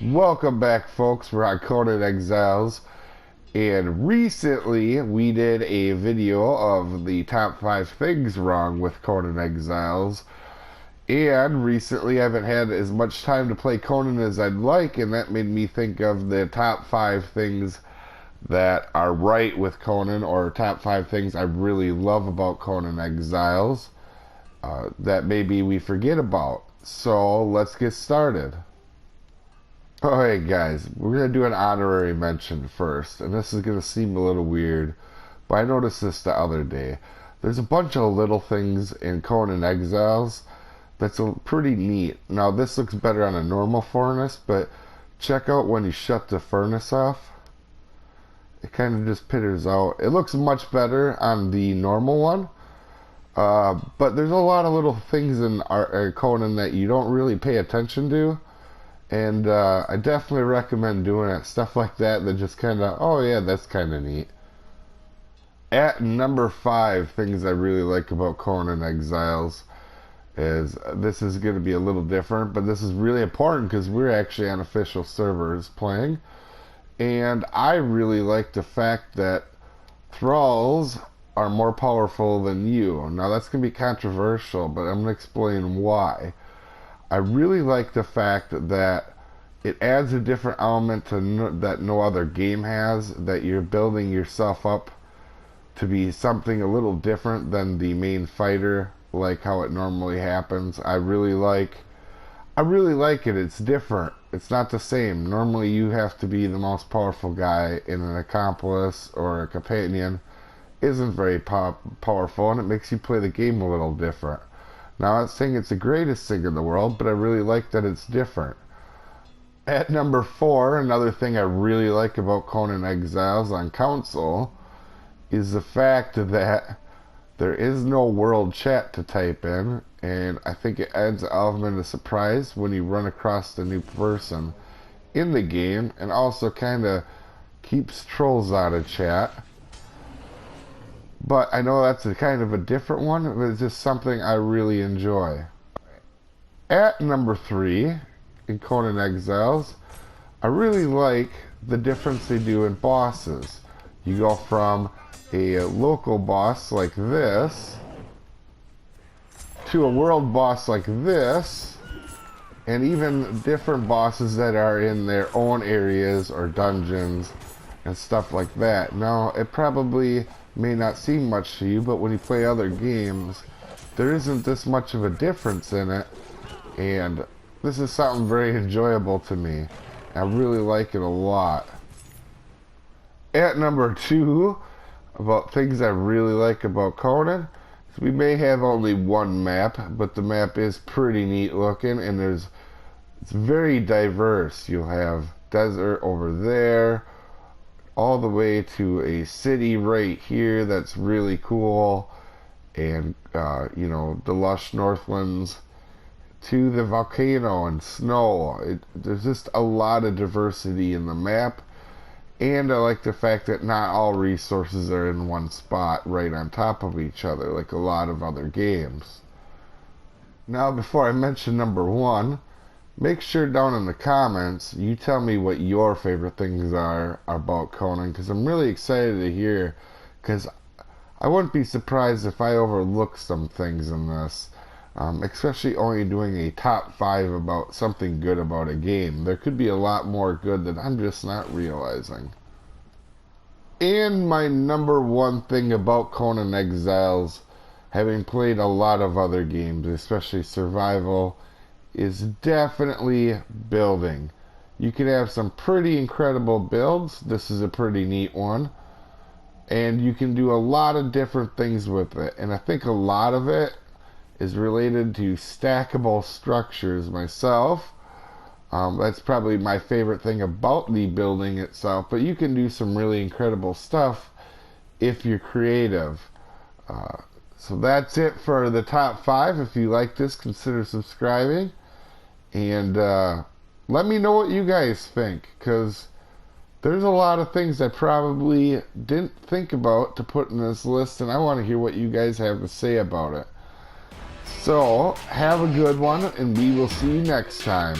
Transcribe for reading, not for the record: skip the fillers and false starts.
Welcome back, folks. We're on Conan Exiles, and recently we did a video of the top 5 things wrong with Conan Exiles, and recently I haven't had as much time to play Conan as I'd like, and that made me think of the top 5 things that are right with Conan, or top 5 things I really love about Conan Exiles that maybe we forget about. So let's get started. Alright guys, we're going to do an honorary mention first, and this is going to seem a little weird, but I noticed this the other day. There's a bunch of little things in Conan Exiles that's pretty neat. Now this looks better on a normal furnace, but check out when you shut the furnace off. It kind of just pitters out. It looks much better on the normal one, but there's a lot of little things in Conan that you don't really pay attention to. And I definitely recommend doing it. Stuff like that just kind of, oh yeah, that's kind of neat. At number 5, things I really like about Conan Exiles is, this is going to be a little different, but this is really important because we're actually on official servers playing. And I really like the fact that thralls are more powerful than you. Now that's going to be controversial, but I'm going to explain why. I really like the fact that it adds a different element that no other game has, that you're building yourself up to be something a little different than the main fighter, like how it normally happens. I really like it. It's different. It's not the same. Normally you have to be the most powerful guy, and an accomplice or a companion isn't very powerful, and it makes you play the game a little different. Now, I'm not saying it's the greatest thing in the world, but I really like that it's different. At number 4, another thing I really like about Conan Exiles on console is the fact that there is no world chat to type in, and I think it adds an element of surprise when you run across a new person in the game, and also kind of keeps trolls out of chat. But I know that's a kind of a different one, but it's just something I really enjoy. At number 3, in Conan Exiles, I really like the difference they do in bosses. You go from a local boss like this, to a world boss like this, and even different bosses that are in their own areas or dungeons and stuff like that. Now, it probably may not seem much to you, but when you play other games, there isn't this much of a difference in it, and this is something very enjoyable to me. I really like it a lot. At number 2, about things I really like about Conan, so we may have only one map, but the map is pretty neat looking, and it's very diverse. You'll have desert over there, all the way to a city right here that's really cool, and you know, the lush northlands to the volcano and snow. There's just a lot of diversity in the map, and I like the fact that not all resources are in one spot right on top of each other like a lot of other games. Now, before I mention number 1, make sure down in the comments you tell me what your favorite things are about Conan, because I'm really excited to hear, because I wouldn't be surprised if I overlook some things in this, especially only doing a top 5 about something good about a game. There could be a lot more good that I'm just not realizing. And my number 1 thing about Conan Exiles, having played a lot of other games, especially survival, is definitely building. You can have some pretty incredible builds. This is a pretty neat one. And you can do a lot of different things with it. And I think a lot of it is related to stackable structures myself. That's probably my favorite thing about the building itself. But you can do some really incredible stuff if you're creative. So that's it for the top 5. If you like this, consider subscribing. And let me know what you guys think, because there's a lot of things I probably didn't think about to put in this list, and I want to hear what you guys have to say about it. So, have a good one, and we will see you next time.